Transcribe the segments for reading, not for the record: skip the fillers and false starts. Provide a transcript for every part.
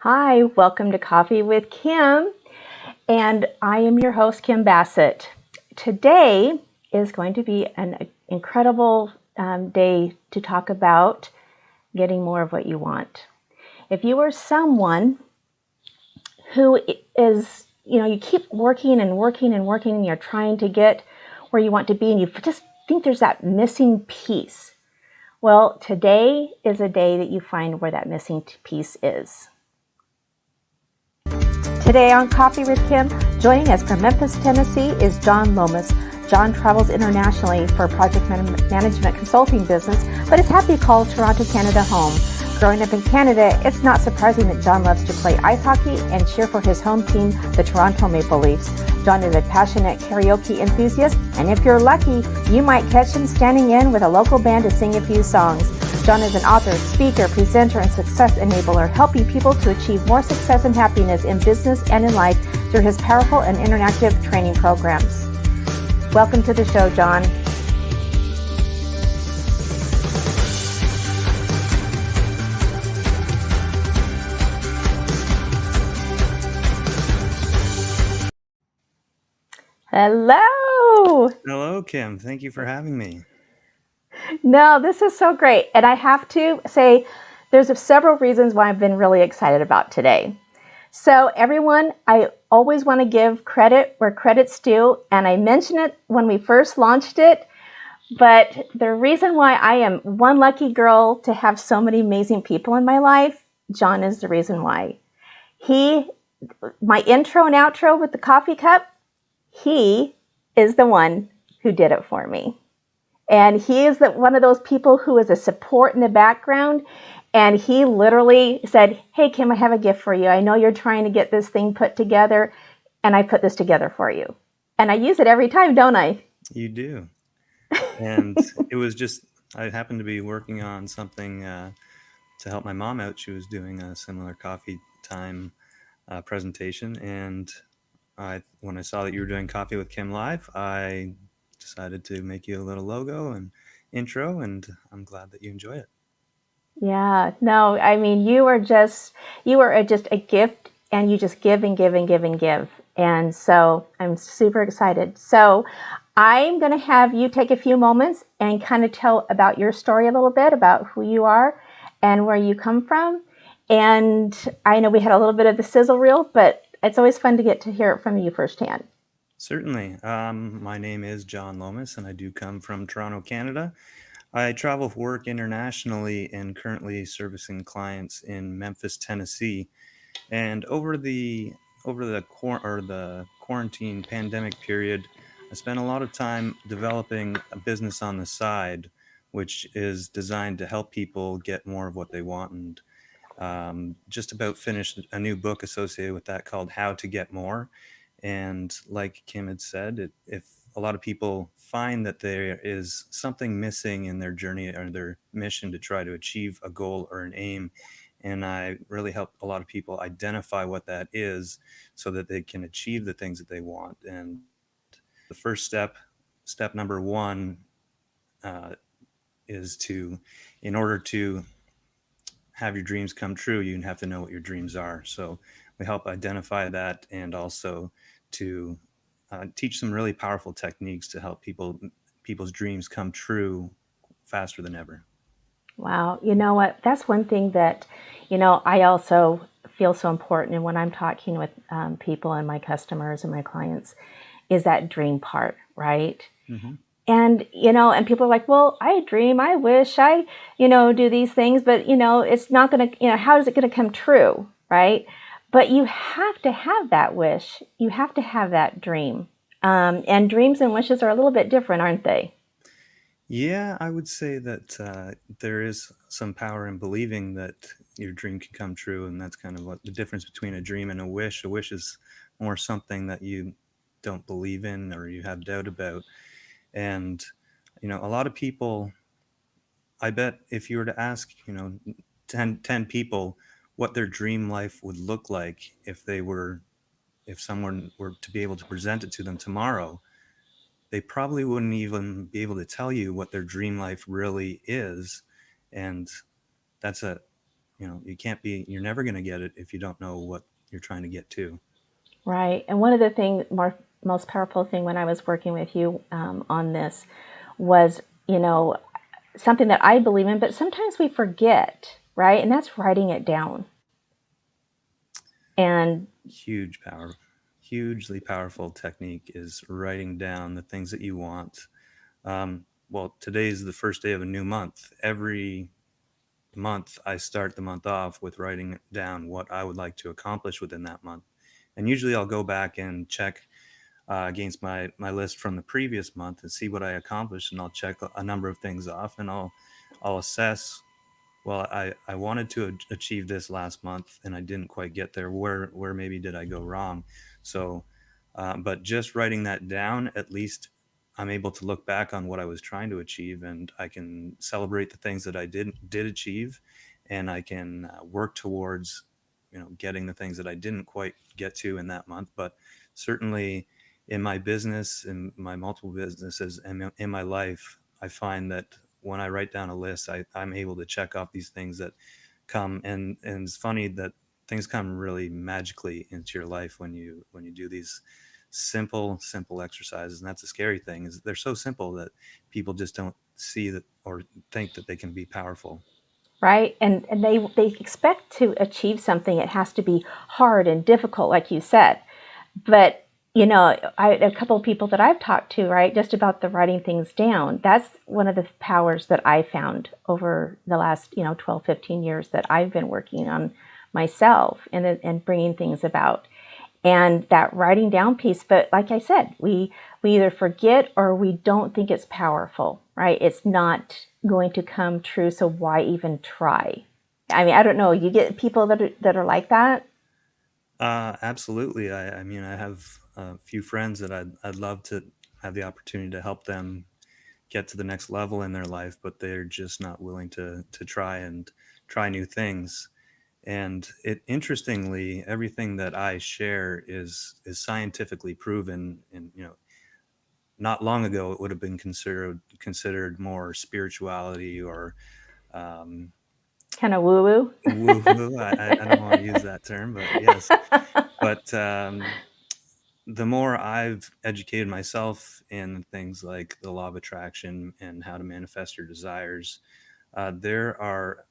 Hi, welcome to Coffee with Kim, and I am your host, Kim Bassett. Today is going to be an incredible day to talk about getting more of what you want. If you are someone who is, you keep working and working and working, and you're trying to get where you want to be, and you just think there's that missing piece. Well, today is a day that you find where that missing piece is. Today on Coffee with Kim, joining us from Memphis, Tennessee is John Lomas. John travels internationally for project management consulting business, but is happy to call Toronto, Canada home. Growing up in Canada, it's not surprising that John loves to play ice hockey and cheer for his home team, the Toronto Maple Leafs. John is a passionate karaoke enthusiast, and if you're lucky, you might catch him standing in with a local band to sing a few songs. John is an author, speaker, presenter, and success enabler, helping people to achieve more success and happiness in business and in life through his powerful and interactive training programs. Welcome to the show, John. Hello. Hello, Kim. Thank you for having me. No, this is so great. And I have to say, there's several reasons why I've been really excited about today. So everyone, I always want to give credit where credit's due. And I mentioned it when we first launched it. But the reason why I am one lucky girl to have so many amazing people in my life, John is the reason why. My intro and outro with the coffee cup, he is the one who did it for me. And he is one of those people who is a support in the background. And he literally said, "Hey, Kim, I have a gift for you. I know you're trying to get this thing put together, and I put this together for you." And I use it every time, don't I? You do. And it was just, I happened to be working on something to help my mom out. She was doing a similar coffee time presentation. And when I saw that you were doing Coffee with Kim Live, I decided to make you a little logo and intro. And I'm glad that you enjoy it. Yeah, no, I mean, you are just a gift, and you just give and give and give and give. And so I'm super excited. So I'm going to have you take a few moments and kind of tell about your story a little bit, about who you are and where you come from. And I know we had a little bit of the sizzle reel, but it's always fun to get to hear it from you firsthand. Certainly. My name is John Lomas, and I do come from Toronto, Canada. I travel for work internationally and currently servicing clients in Memphis, Tennessee. And over the quarantine pandemic period, I spent a lot of time developing a business on the side, which is designed to help people get more of what they want. And just about finished a new book associated with that called How to Get More. And like Kim had said, if a lot of people find that there is something missing in their journey or their mission to try to achieve a goal or an aim, and I really help a lot of people identify what that is so that they can achieve the things that they want. And the first step number one, is in order to have your dreams come true, you have to know what your dreams are. So we help identify that, and also to teach some really powerful techniques to help people's dreams come true faster than ever. Wow. You know what? That's one thing that, I also feel so important. And when I'm talking with people and my customers and my clients, is that dream part, right? Mm-hmm. And, and people are like, well, I dream, I wish, I, do these things, but, it's not going to, how is it going to come true, right? But you have to have that wish. You have to have that dream. And dreams and wishes are a little bit different, aren't they? Yeah, I would say that there is some power in believing that your dream can come true, and that's kind of what the difference between a dream and a wish. A wish is more something that you don't believe in or you have doubt about. And a lot of people, I bet if you were to ask, 10 people what their dream life would look like if someone were to be able to present it to them tomorrow, they probably wouldn't even be able to tell you what their dream life really is. And that's you can't be, you're never going to get it if you don't know what you're trying to get to. Right. And one of the most powerful thing when I was working with you on this was, something that I believe in, but sometimes we forget, right? And that's writing it down. And Huge power, hugely powerful technique is writing down the things that you want. Well, today's the first day of a new month. Every month, I start the month off with writing down what I would like to accomplish within that month. And usually I'll go back and check against my list from the previous month and see what I accomplished, and I'll check a number of things off, and I'll assess. Well, I wanted to achieve this last month and I didn't quite get there. Where maybe did I go wrong? So, but just writing that down, at least I'm able to look back on what I was trying to achieve, and I can celebrate the things that I did achieve, and I can work towards, getting the things that I didn't quite get to in that month. But certainly in my business, in my multiple businesses, and in my life, I find that when I write down a list, I'm able to check off these things that come, and it's funny that things come really magically into your life when you do these simple exercises. And that's a scary thing, is they're so simple that people just don't see that or think that they can be powerful. right, and they expect to achieve something. It has to be hard and difficult, like you said. But a couple of people that I've talked to, right, just about the writing things down, that's one of the powers that I found over the last 12, 15 years that I've been working on myself and bringing things about, and that writing down piece. But like I said, we either forget or we don't think it's powerful, right? It's not going to come true, so why even try? I mean, I don't know, you get people that are like that. Absolutely. I mean, I have a few friends that I'd love to have the opportunity to help them get to the next level in their life, but they're just not willing to try and try new things. And it, interestingly, everything that I share is scientifically proven. And not long ago, it would have been considered more spirituality or um, Kind of woo woo. woo woo. I don't want to use that term, but yes. But the more I've educated myself in things like the law of attraction and how to manifest your desires, there are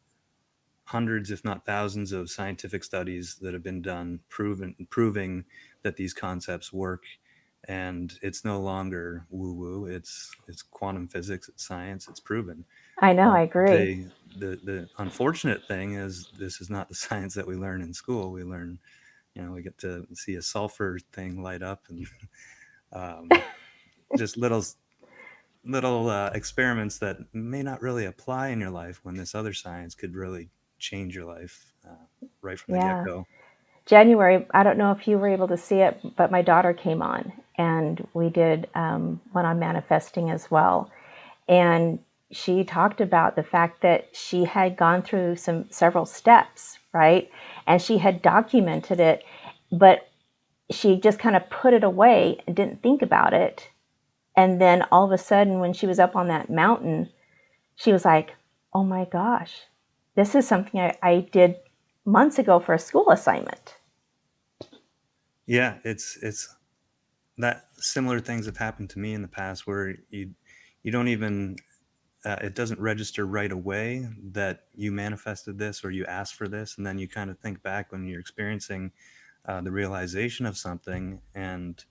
hundreds, if not thousands, of scientific studies that have been done proving that these concepts work. And it's no longer woo woo. It's quantum physics. It's science. It's proven. I know, I agree. The unfortunate thing is this is not the science that we learn in school. We learn, we get to see a sulfur thing light up, and um, just little experiments that may not really apply in your life, when this other science could really change your life right from the Yeah. get-go. January, I don't know if you were able to see it, but my daughter came on and we did one on manifesting as well. And she talked about the fact that she had gone through several steps, right? And she had documented it, but she just kind of put it away and didn't think about it. And then all of a sudden, when she was up on that mountain, she was like, oh my gosh, this is something I did months ago for a school assignment. Yeah, it's that similar things have happened to me in the past, where you don't even it doesn't register right away that you manifested this or you asked for this, and then you kind of think back when you're experiencing the realization of something, and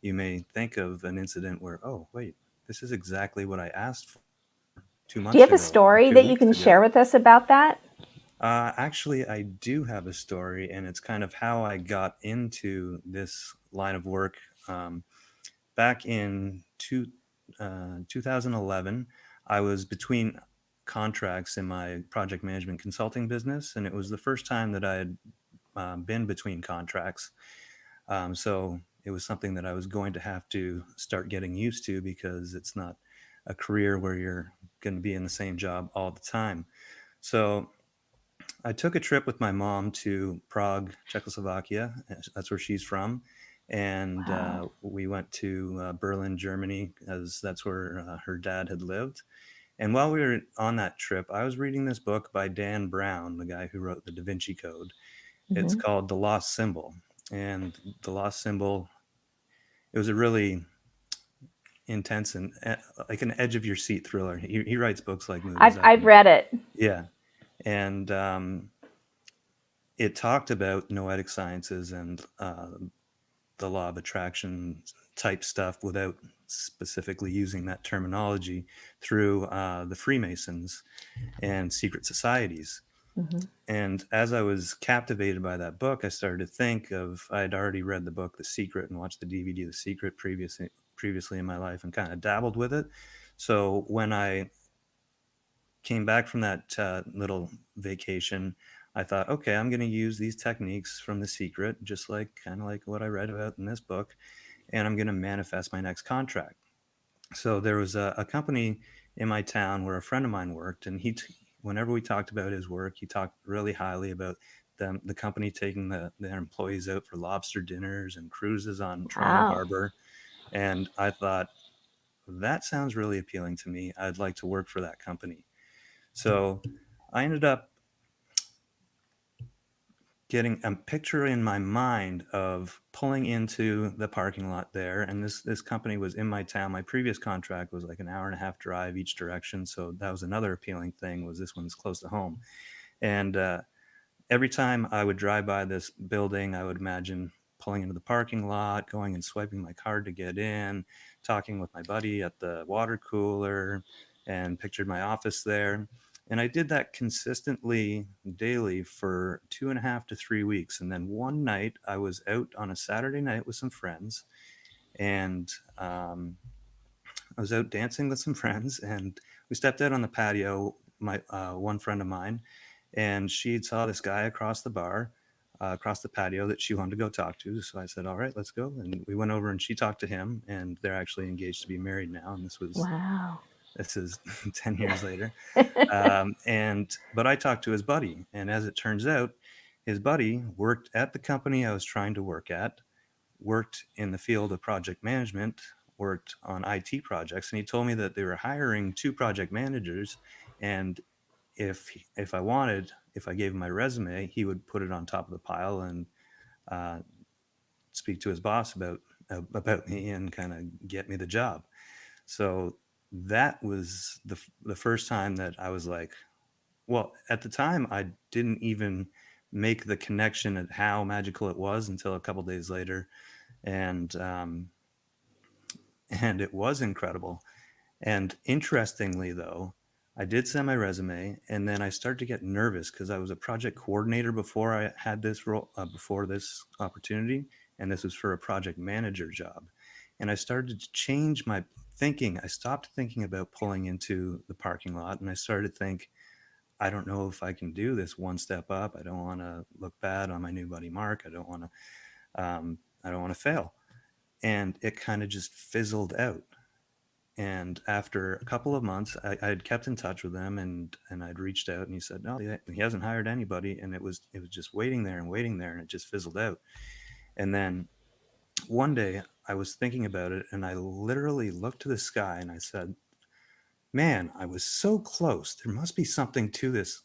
you may think of an incident where, oh wait, this is exactly what I asked for two Do you months have a ago or story two that you weeks can ago. share with us about that? Actually, I do have a story, and it's kind of how I got into this line of work. Um, Back in 2011, I was between contracts in my project management consulting business, and it was the first time that I had been between contracts. So it was something that I was going to have to start getting used to, because it's not a career where you're going to be in the same job all the time. So I took a trip with my mom to Prague, Czechoslovakia. That's where she's from. And Wow. we went to Berlin, Germany, as that's where her dad had lived. And while we were on that trip, I was reading this book by Dan Brown, the guy who wrote the Da Vinci Code. It's Hmm. called The Lost Symbol. And The Lost Symbol, it was a really intense and like an edge of your seat thriller. He writes books like movies, I I've think. read it. Yeah. And it talked about noetic sciences and the law of attraction type stuff without specifically using that terminology through the Freemasons and secret societies. Hmm. And as I was captivated by that book, I started to think of I had already read the book The Secret and watched the DVD The Secret previously in my life and kind of dabbled with it. So when I came back from that little vacation, I thought, okay, I'm going to use these techniques from The Secret, just like kind of like what I read about in this book, and I'm going to manifest my next contract. So there was a company in my town where a friend of mine worked, and whenever we talked about his work, he talked really highly about the company taking their employees out for lobster dinners and cruises on Toronto Wow. Harbor. And I thought, that sounds really appealing to me. I'd like to work for that company. So I ended up getting a picture in my mind of pulling into the parking lot there, and this company was in my town. My previous contract was like an hour and a half drive each direction, so that was another appealing thing, was this one's close to home. And every time I would drive by this building, I would imagine pulling into the parking lot, going and swiping my card to get in, talking with my buddy at the water cooler, and pictured my office there. And I did that consistently daily for 2.5 to 3 weeks. And then one night I was out on a Saturday night with some friends, and I was out dancing with some friends, and we stepped out on the patio. My one friend of mine, and she saw this guy across the bar, across the patio, that she wanted to go talk to. So I said, "All right, let's go." And we went over, and she talked to him, and they're actually engaged to be married now. And Wow. this is 10 years later. And but I talked to his buddy, and as it turns out, his buddy worked at the company I was trying to work at, worked in the field of project management, worked on IT projects, and he told me that they were hiring two project managers, and if I wanted, if I gave him my resume, he would put it on top of the pile and uh, speak to his boss about me and kind of get me the job. So that was the first time that I was like, well, at the time I didn't even make the connection at how magical it was until a couple days later, and and it was incredible. And interestingly, though, I did send my resume, and then I started to get nervous because I was a project coordinator before I had this role, before this opportunity, and this was for a project manager job. And I started to change my thinking. I stopped thinking about pulling into the parking lot, and I started to think, I don't know if I can do this one step up. I don't want to look bad on my new buddy Mark. I don't want to fail. And it kind of just fizzled out. And after a couple of months, I had kept in touch with them, and I'd reached out, and he said, no, he hasn't hired anybody. And it was just waiting there, and it just fizzled out. And then one day I was thinking about it, and I literally looked to the sky and I said, man, I was so close. There must be something to this.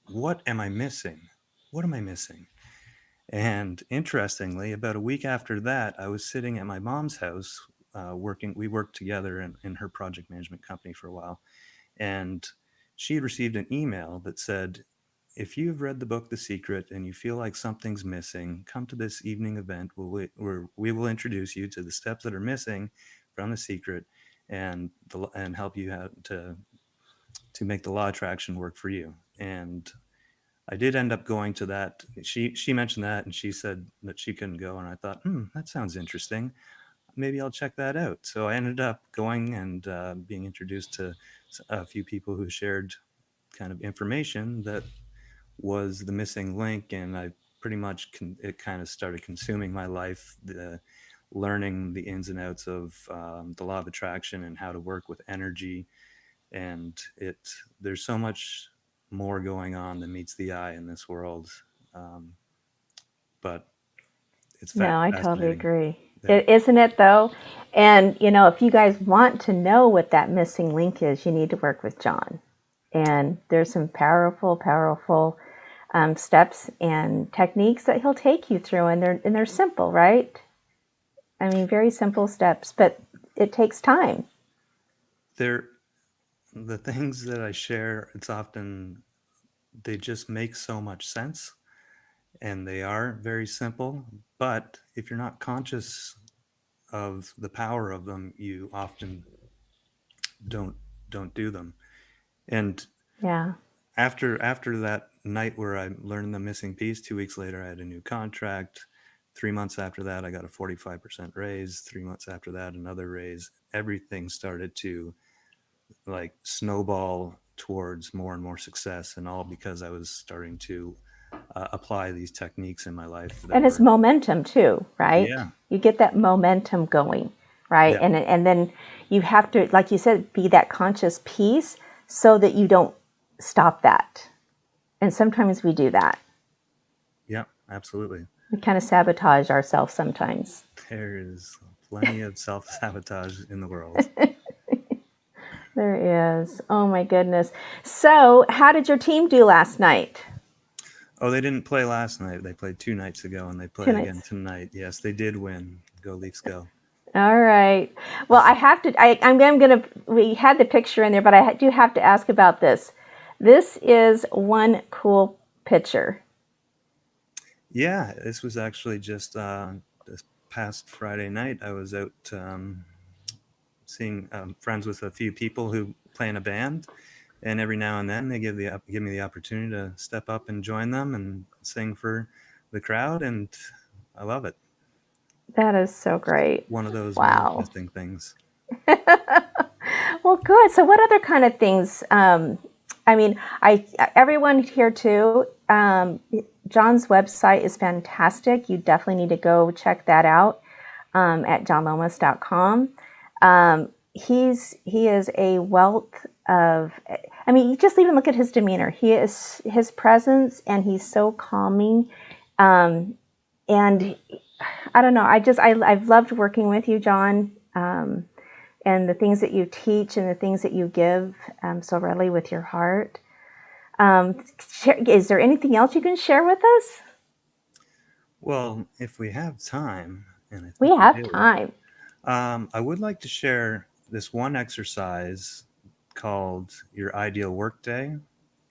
What am I missing? What am I missing? And interestingly, about a week after that, I was sitting at my mom's house, working. We worked together in her project management company for a while, and she had received an email that said, if you've read the book The Secret and you feel like something's missing, come to this evening event where we will introduce you to the steps that are missing from The Secret, and help you out to make the law of attraction work for you. And I did end up going to that. She mentioned that, and she said that she couldn't go, and I thought, that sounds interesting. Maybe I'll check that out. So I ended up going and being introduced to a few people who shared kind of information that was the missing link, and I pretty much it kind of started consuming my life. The learning the ins and outs of the law of attraction and how to work with energy, and there's so much more going on than meets the eye in this world, um, but it's No, I totally fascinating. agree. Yeah. Isn't it though? And if you guys want to know what that missing link is, you need to work with John. And there's some powerful, powerful steps and techniques that he'll take you through, and they're simple, right? I mean, very simple steps, but it takes time. They're the things that I share, it's often they just make so much sense and they are very simple. But if you're not conscious of the power of them, you often don't don't do them. And Yeah, after that night where I learned the missing piece, 2 weeks later I had a new contract. 3 months after that, I got a 45% raise. 3 months after that, another raise. Everything started to like snowball towards more and more success, and all because I was starting to apply these techniques in my life that and it's were, momentum too, right? yeah, You get that momentum going, right? yeah, And then you have to, like you said, be that conscious piece so that you don't stop that. And sometimes we do that. yeah, absolutely. We kind of sabotage ourselves sometimes. There is plenty of self sabotage in the world. There is. Oh my goodness. So, how did your team do last night? Oh, they didn't play last night. They played 2 nights ago, and they Two play again nights. tonight. Yes, they did win. Go Leafs, go! All right. Well, I have to. I'm gonna. We had the picture in there, but I do have to ask about this. This is one cool picture. Yeah, this was actually just this past Friday night. I was out seeing friends with a few people who play in a band, and every now and then they give me the opportunity to step up and join them and sing for the crowd, and I love it. That is so great. One of those Wow. manifesting things. Well, good. So, what other kind of things? I mean, I everyone here too. John's website is fantastic. You definitely need to go check that out at johnlomas.com. He is a wealth of. I mean, you just even look at his demeanor. He is his presence, and he's so calming. And I don't know. I've loved working with you, John. And the things that you teach and the things that you give so readily with your heart. Is there anything else you can share with us? Well, if we have time, and I We think we have do, time. I would like to share this one exercise called Your Ideal Workday.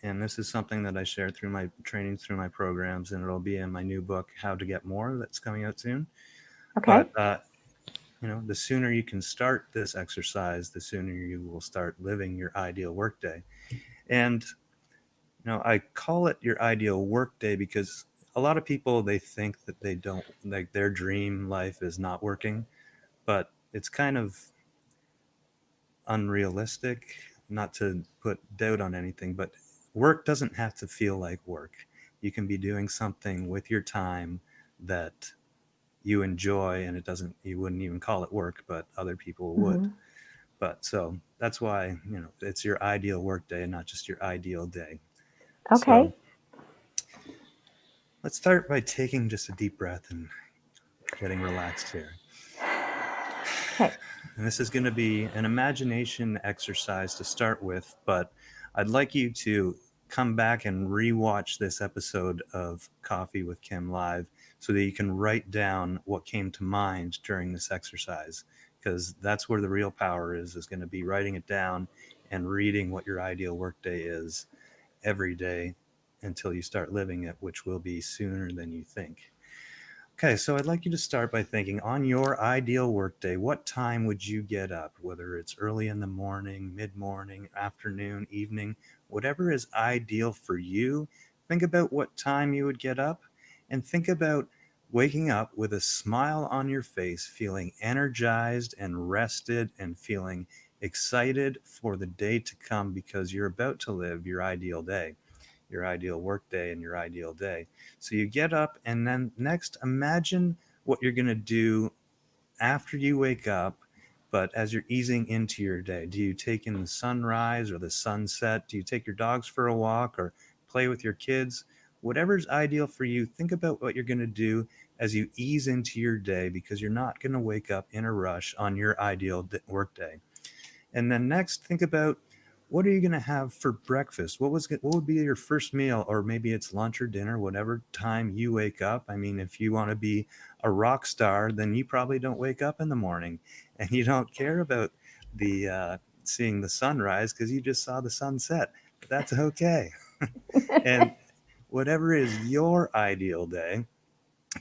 And this is something that I share through my training, through my programs, and it'll be in my new book, How to Get More, that's coming out soon. Okay. But, the sooner you can start this exercise, the sooner you will start living your ideal workday. And, I call it your ideal workday because a lot of people, they think that they don't, like their dream life is not working, but it's kind of unrealistic, not to put doubt on anything, but work doesn't have to feel like work. You can be doing something with your time that you enjoy, and you wouldn't even call it work, but other people would. Mm-hmm. But so that's why, it's your ideal work day and not just your ideal day. So Okay. let's start by taking just a deep breath and getting relaxed here. Okay. And this is going to be an imagination exercise to start with, but I'd like you to come back and rewatch this episode of Coffee with Kim live so that you can write down what came to mind during this exercise, because that's where the real power is going to be writing it down and reading what your ideal workday is every day until you start living it, which will be sooner than you think. Okay, so I'd like you to start by thinking on your ideal workday, what time would you get up? Whether it's early in the morning, mid morning, afternoon, evening, whatever is ideal for you, think about what time you would get up and think about waking up with a smile on your face, feeling energized and rested and feeling excited for the day to come because you're about to live your ideal day, your ideal work day, and your ideal day. So you get up, and then next, imagine what you're going to do after you wake up, but as you're easing into your day. Do you take in the sunrise or the sunset? Do you take your dogs for a walk or play with your kids? Whatever's ideal for you, think about what you're going to do as you ease into your day, because you're not going to wake up in a rush on your ideal work day. And then next, think about, what are you going to have for breakfast? What would be your first meal, or maybe it's lunch or dinner, whatever time you wake up. I mean, if you want to be a rock star, then you probably don't wake up in the morning, and you don't care about the seeing the sunrise because you just saw the sunset. But that's okay. And whatever is your ideal day,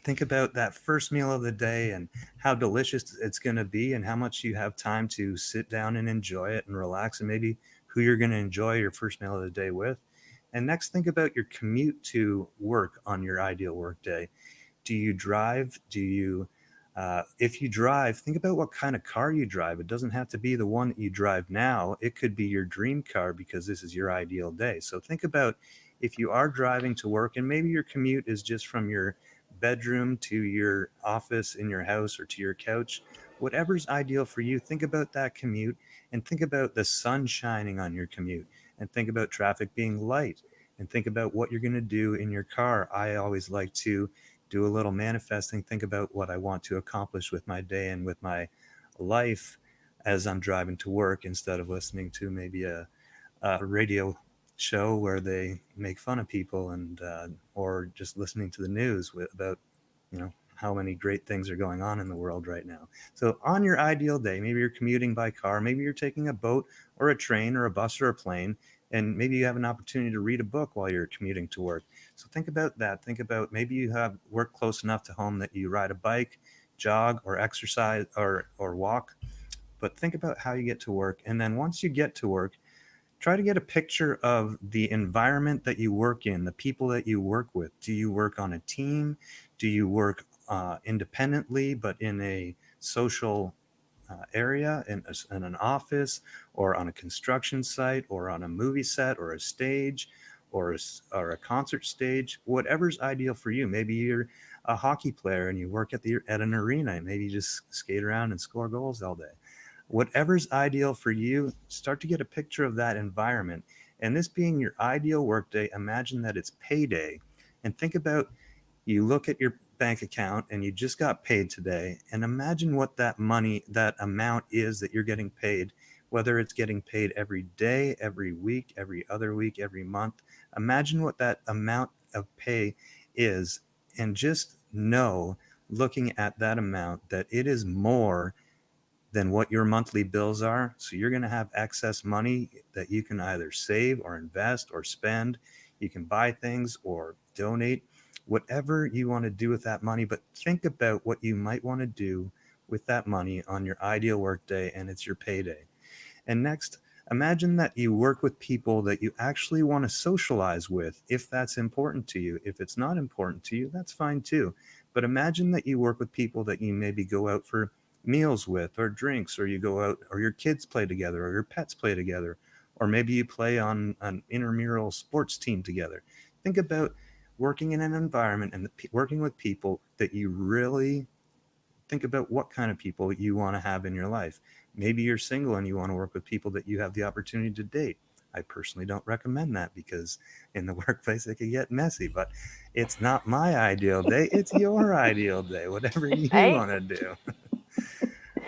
think about that first meal of the day and how delicious it's going to be, and how much you have time to sit down and enjoy it and relax, and maybe who you're going to enjoy your first meal of the day with. And next, think about your commute to work on your ideal work day. Do you drive? If you drive, think about what kind of car you drive. It doesn't have to be the one that you drive now. It could be your dream car because this is your ideal day. So think about, if you are driving to work and maybe your commute is just from your bedroom to your office in your house or to your couch, whatever's ideal for you, think about that commute, and think about the sun shining on your commute, and think about traffic being light, and think about what you're going to do in your car. I always like to do a little manifesting, think about what I want to accomplish with my day and with my life as I'm driving to work, instead of listening to maybe a radio show where they make fun of people, and or just listening to the news about how many great things are going on in the world right now. So on your ideal day, maybe you're commuting by car, maybe you're taking a boat or a train or a bus or a plane, and maybe you have an opportunity to read a book while you're commuting to work. So think about that. Think about, maybe you have work close enough to home that you ride a bike, jog, or exercise, or walk. But think about how you get to work, and then once you get to work, try to get a picture of the environment that you work in, the people that you work with. Do you work on a team? Do you work independently but in a social area, in an office, or on a construction site, or on a movie set, or a stage, or a concert stage? Whatever's ideal for you. Maybe you're a hockey player and you work at an arena, and maybe you just skate around and score goals all day. Whatever's ideal for you, start to get a picture of that environment. And this being your ideal workday, imagine that it's payday, and think about, you look at your bank account and you just got paid today, and imagine what that money, that amount is that you're getting paid, whether it's getting paid every day, every week, every other week, every month. Imagine what that amount of pay is, and just know, looking at that amount, that it is more than what your monthly bills are. So you're going to have excess money that you can either save or invest or spend. You can buy things or donate, whatever you want to do with that money. But think about what you might want to do with that money on your ideal workday, and it's your payday. And next, imagine that you work with people that you actually want to socialize with, if that's important to you. If it's not important to you, that's fine too. But imagine that you work with people that you maybe go out for meals with, or drinks, or you go out, or your kids play together, or your pets play together, or maybe you play on an intramural sports team together. Think about working in an environment and working with people that you really, think about what kind of people you want to have in your life. Maybe you're single and you want to work with people that you have the opportunity to date. I personally don't recommend that, because in the workplace it can get messy, but it's not my ideal day. It's your ideal day, whatever you Right? want to do.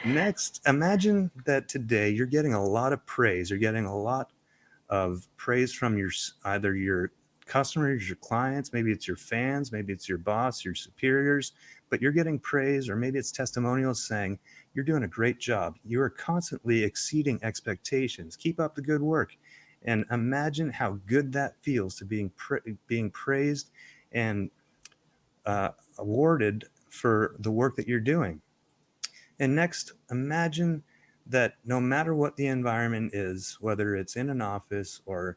Next, imagine that today you're getting a lot of praise. You're getting a lot of praise from either your customers, your clients, maybe it's your fans, maybe it's your boss, your superiors, but you're getting praise, or maybe it's testimonials saying you're doing a great job. You are constantly exceeding expectations. Keep up the good work. And imagine how good that feels to being praised and awarded for the work that you're doing. And next, imagine that no matter what the environment is, whether it's in an office or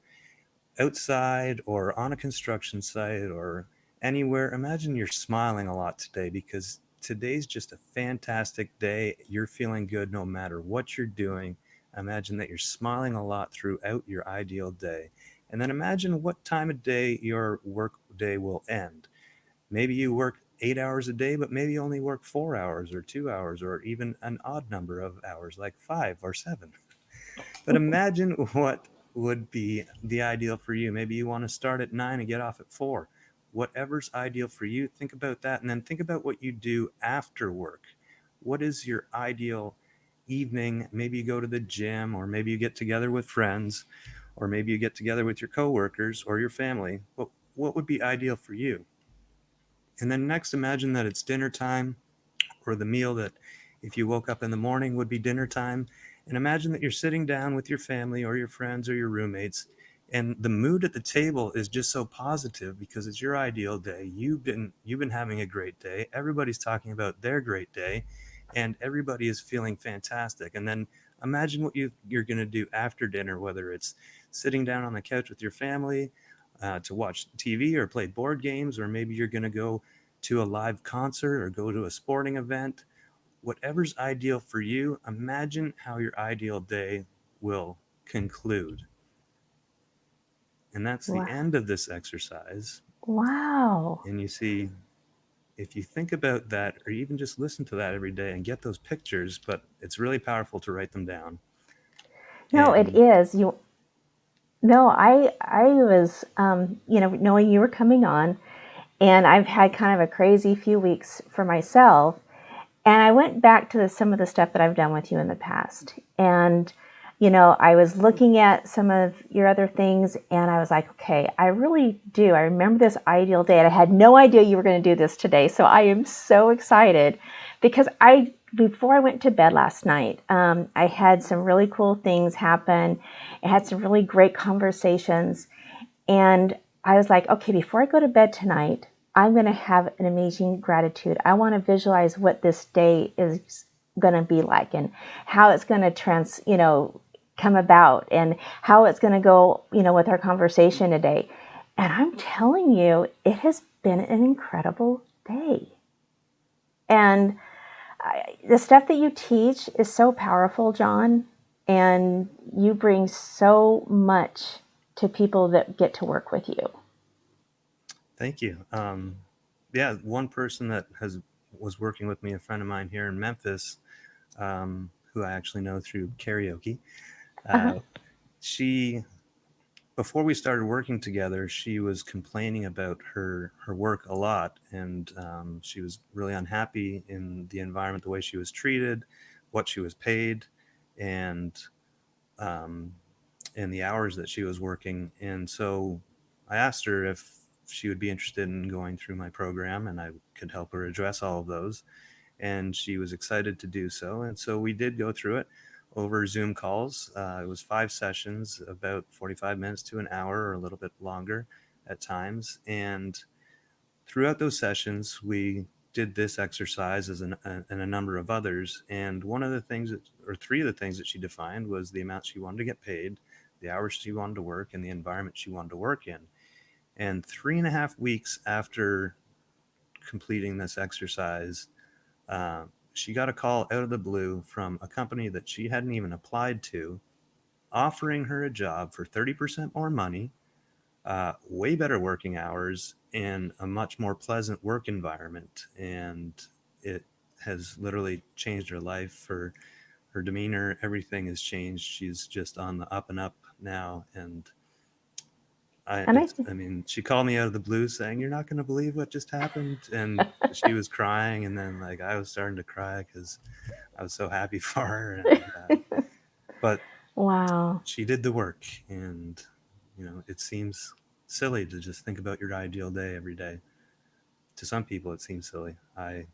outside or on a construction site or anywhere, imagine you're smiling a lot today, because today's just a fantastic day. You're feeling good no matter what you're doing. Imagine that you're smiling a lot throughout your ideal day. And then imagine what time of day your work day will end. Maybe you work 8 hours a day, but maybe you only work 4 hours or 2 hours, or even an odd number of hours like five or seven. But imagine what would be the ideal for you. Maybe you want to start at 9 and get off at 4. whatever's ideal for you, think about that. And then think about what you do after work. What is your ideal evening? Maybe you go to the gym, or maybe you get together with friends, or maybe you get together with your coworkers or your family. But what would be ideal for you? And then next, imagine that it's dinner time, or the meal that if you woke up in the morning would be dinner time. And imagine that you're sitting down with your family or your friends or your roommates, and the mood at the table is just so positive because it's your ideal day. You've been having a great day. Everybody's talking about their great day, and everybody is feeling fantastic. And then imagine what you're going to do after dinner, whether it's sitting down on the couch with your family to watch TV or play board games, or maybe you're going to go to a live concert or go to a sporting event. Whatever's ideal for you, imagine how your ideal day will conclude. And that's the Wow. end of this exercise. Wow. And you see, if you think about that, or even just listen to that every day and get those pictures, but it's really powerful to write them down. No, it And is. No, I was, knowing you were coming on, and I've had kind of a crazy few weeks for myself. And I went back to some of the stuff that I've done with you in the past. And, I was looking at some of your other things, and I was like, okay, I really do. I remember this ideal day, and I had no idea you were going to do this today. So I am so excited because before I went to bed last night, I had some really cool things happen. I had some really great conversations. And I was like, okay, before I go to bed tonight, I'm going to have an amazing gratitude. I want to visualize what this day is going to be like, and how it's going to come about, and how it's going to go, with our conversation today. And I'm telling you, it has been an incredible day. And the stuff that you teach is so powerful, John, and you bring so much to people that get to work with you. thank you. Yeah, one person that was working with me, a friend of mine here in Memphis, who I actually know through karaoke. Uh-huh. She Before we started working together, she was complaining about her work a lot, and she was really unhappy in the environment, the way she was treated, what she was paid, and um, and the hours that she was working. And so I asked her if she would be interested in going through my program, and I could help her address all of those. And she was excited to do so. And so we did go through it over Zoom calls. It was 5 sessions, about 45 minutes to an hour, or a little bit longer at times. And throughout those sessions, we did this exercise and a number of others. And one of the things or three of the things that she defined was the amount she wanted to get paid, the hours she wanted to work, and the environment she wanted to work in. And 3.5 weeks after completing this exercise, she got a call out of the blue from a company that she hadn't even applied to, offering her a job for 30% more money, way better working hours, and a much more pleasant work environment. And it has literally changed her life. For her demeanor, everything has changed. She's just on the up and up now. And And I I mean, she called me out of the blue saying, "You're not going to believe what just happened." And she was crying. And then, like, I was starting to cry because I was so happy for her. But Wow. she did the work. And, it seems silly to just think about your ideal day every day. To some people, it seems silly. I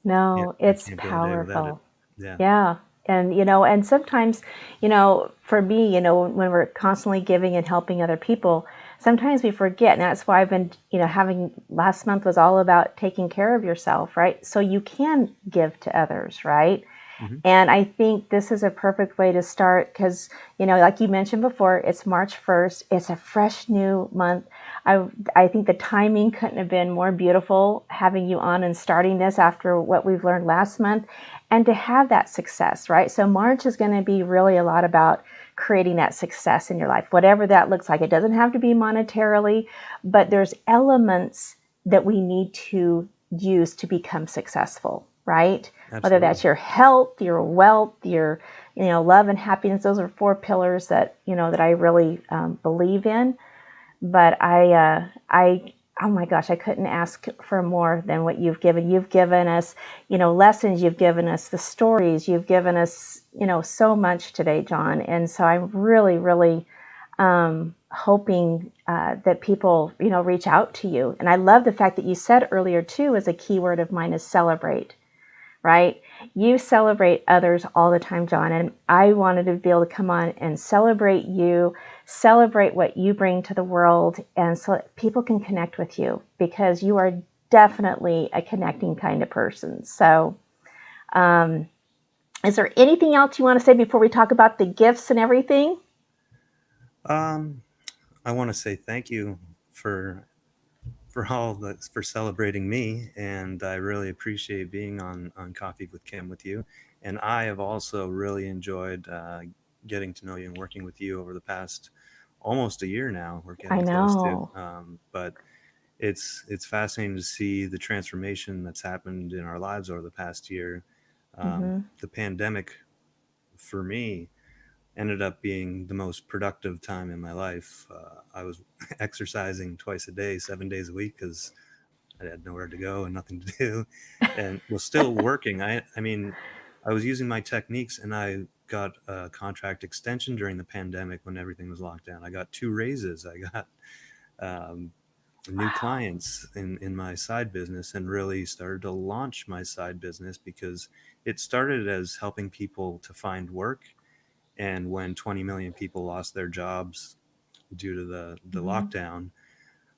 No, I it's can't go a day without it. powerful. Yeah. Yeah. And sometimes, for me, when we're constantly giving and helping other people, sometimes we forget. And that's why I've been, having last month was all about taking care of yourself, right? So you can give to others, right? Hmm. And I think this is a perfect way to start because, like you mentioned before, it's March 1st. It's a fresh new month. I think the timing couldn't have been more beautiful having you on and starting this after what we've learned last month, and to have that success, right? So March is going to be really a lot about creating that success in your life, whatever that looks like. It doesn't have to be monetarily, but there's elements that we need to use to become successful, right? Whether Absolutely. that's your health, your wealth, your, love and happiness. Those are 4 pillars that, that I really believe in. But I oh my gosh, I couldn't ask for more than what you've given. You've given us, lessons. You've given us the stories. You've given us, so much today, John. And so I'm really, really hoping that people, reach out to you. And I love the fact that you said earlier too, as a key word of mine is celebrate, right? You celebrate others all the time, John. And I wanted to be able to come on and celebrate you, celebrate what you bring to the world, and so that people can connect with you, because you are definitely a connecting kind of person. So is there anything else you want to say before we talk about the gifts and everything? Um, I want to say thank you for for celebrating me, and I really appreciate being on Coffee with Kim with you. And I have also really enjoyed getting to know you and working with you over the past almost a year now. We're I getting close to, know. but it's fascinating to see the transformation that's happened in our lives over the past year. Mm-hmm. The pandemic for me ended up being the most productive time in my life. I was exercising twice a day, 7 days a week, because I had nowhere to go and nothing to do, and was still working. I mean, I was using my techniques, and I got a contract extension during the pandemic when everything was locked down. I got two raises. I got um, new Wow. clients in my side business, and really started to launch my side business because it started as helping people to find work. And when 20 million people lost their jobs due to the Mm-hmm. lockdown,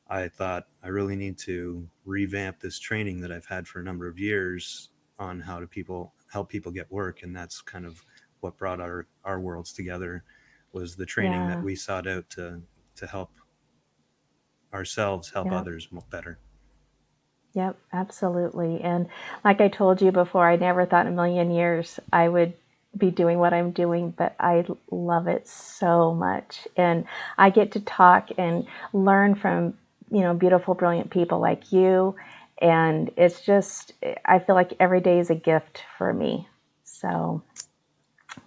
I thought I really need to revamp this training that I've had for a number of years on how to people help people get work. And that's kind of what brought our worlds together, was the training that Yeah. we sought out to help ourselves help Yeah. others better. Yep, absolutely. And like I told you before, I never thought in a million years I would be doing what I'm doing, but I love it so much. And I get to talk and learn from, beautiful, brilliant people like you. And it's just, I feel like every day is a gift for me. So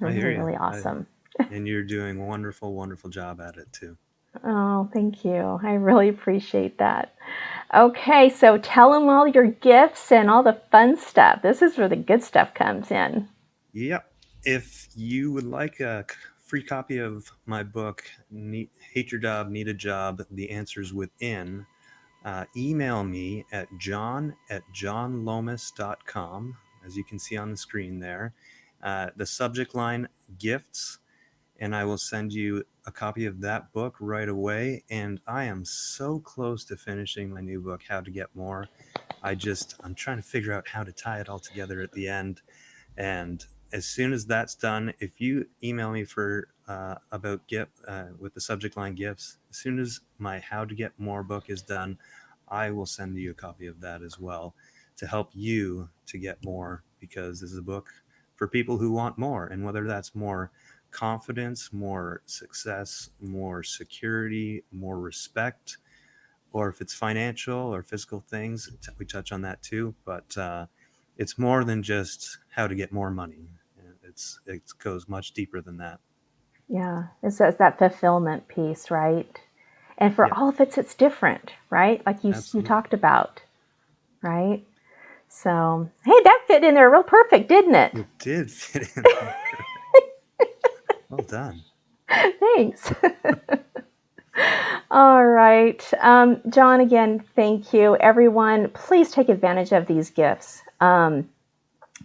I hear really, you. really awesome. And you're doing a wonderful, wonderful job at it too. Oh, thank you. I really appreciate that. Okay, so tell them all your gifts and all the fun stuff. This is where the good stuff comes in. Yep. If you would like a free copy of my book, Hate Your Job, Need a Job, The Answers Within, email me at john@johnlomas.com, as you can see on the screen there. The subject line, gifts, and I will send you a copy of that book right away. And I am so close to finishing my new book, How to Get More. I'm trying to figure out how to tie it all together at the end. And as soon as that's done, if you email me for about gift with the subject line gifts, as soon as my How to Get More book is done, I will send you a copy of that as well, to help you to get more, because this is a book for people who want more, and whether that's more confidence, more success, more security, more respect, or if it's financial or physical things, we touch on that too. But it's more than just how to get more money. It goes much deeper than that. Yeah, it's that fulfillment piece, right? And for Yeah, all of it's different, right? Like you absolutely. talked about, right? So, hey, that fit in there real perfect, didn't it? It did fit in there. Well done. Thanks. All right. John, again, thank you. Everyone, please take advantage of these gifts,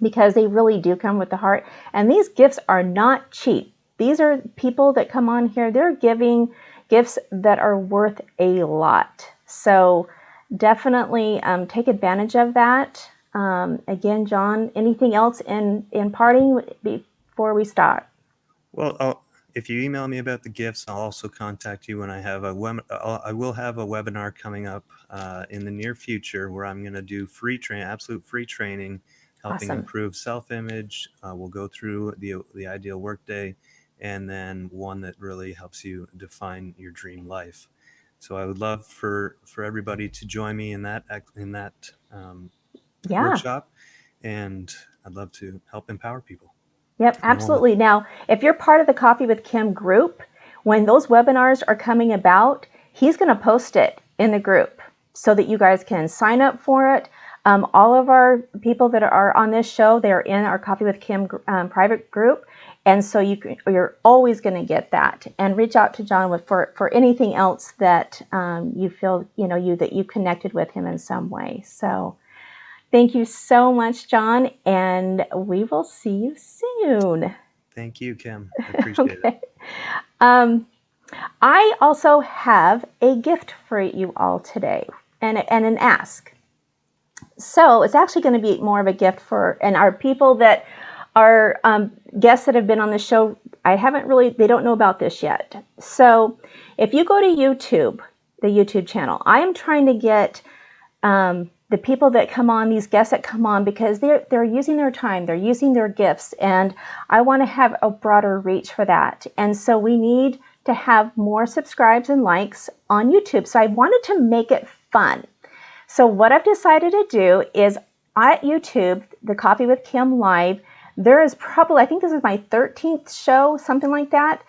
because they really do come with the heart. And these gifts are not cheap. These are people that come on here, they're giving gifts that are worth a lot. So definitely take advantage of that. Again, John, anything else in parting before we start? Well, if you email me about the gifts, I'll also contact you when I have I will have a webinar coming up in the near future, where I'm going to do absolute free training, helping Awesome. improve self-image. We'll go through the ideal workday, and then one that really helps you define your dream life. So I would love for everybody to join me in that Yeah. workshop, and I'd love to help empower people. Yep, And all the absolutely. Now, if you're part of the Coffee with Kim group, when those webinars are coming about, he's going to post it in the group. so that you guys can sign up for it. All of our people that are on this show, they're in our Coffee with Kim private group. And so you're always going to get that. And reach out to John for anything else that you feel, that you connected with him in some way. So thank you so much, John, and we will see you soon. Thank you, Kim. I appreciate it. I also have a gift for you all today, and an ask. So it's actually going to be more of a gift and our people that are guests that have been on the show. They don't know about this yet. So if you go to YouTube, the YouTube channel, I am trying to get the people that come on, these guests that come on, because they're using their time, they're using their gifts, and I want to have a broader reach for that. And so we need to have more subscribes and likes on YouTube. So I wanted to make it fun. So what I've decided to do is at YouTube, the Coffee with Kim Live, there is probably, I think this is my 13th show, something like that.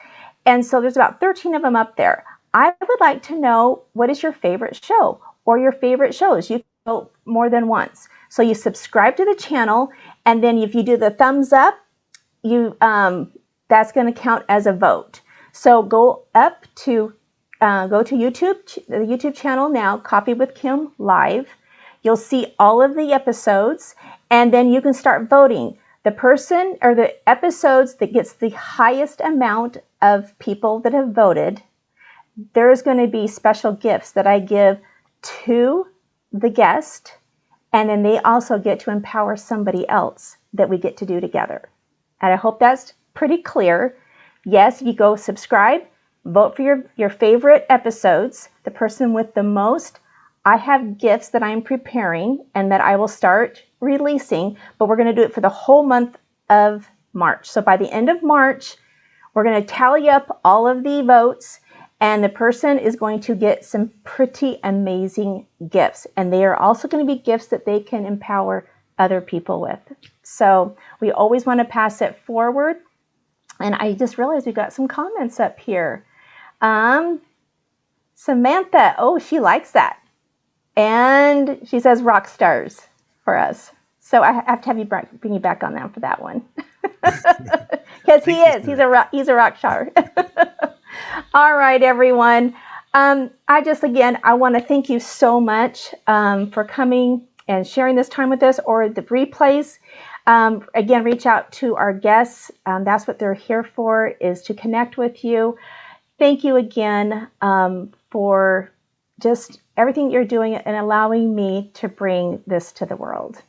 And so there's about 13 of them up there. I would like to know, what is your favorite show or your favorite shows? You can go more than once. So you subscribe to the channel, and then if you do the thumbs up, that's going to count as a vote. So go to YouTube, the YouTube channel now, Coffee with Kim Live. You'll see all of the episodes, and then you can start voting. The person or the episodes that gets the highest amount of people that have voted, there's going to be special gifts that I give to the guest, and then they also get to empower somebody else that we get to do together. And I hope that's pretty clear. Yes, you go subscribe, vote for your favorite episodes, the person with the most. I have gifts that I'm preparing and that I will start releasing, but we're going to do it for the whole month of March. So by the end of March, we're going to tally up all of the votes, and the person is going to get some pretty amazing gifts. And they are also going to be gifts that they can empower other people with. So we always want to pass it forward. And I just realized we got some comments up here. Samantha, oh, she likes that. And she says rock stars for us. So I have to have you bring you back on that for that one. Because he is. He's a rock star. All right, everyone. I want to thank you so much for coming and sharing this time with us, or the replays. Again, reach out to our guests. That's what they're here for, is to connect with you. Thank you again for just everything you're doing and allowing me to bring this to the world.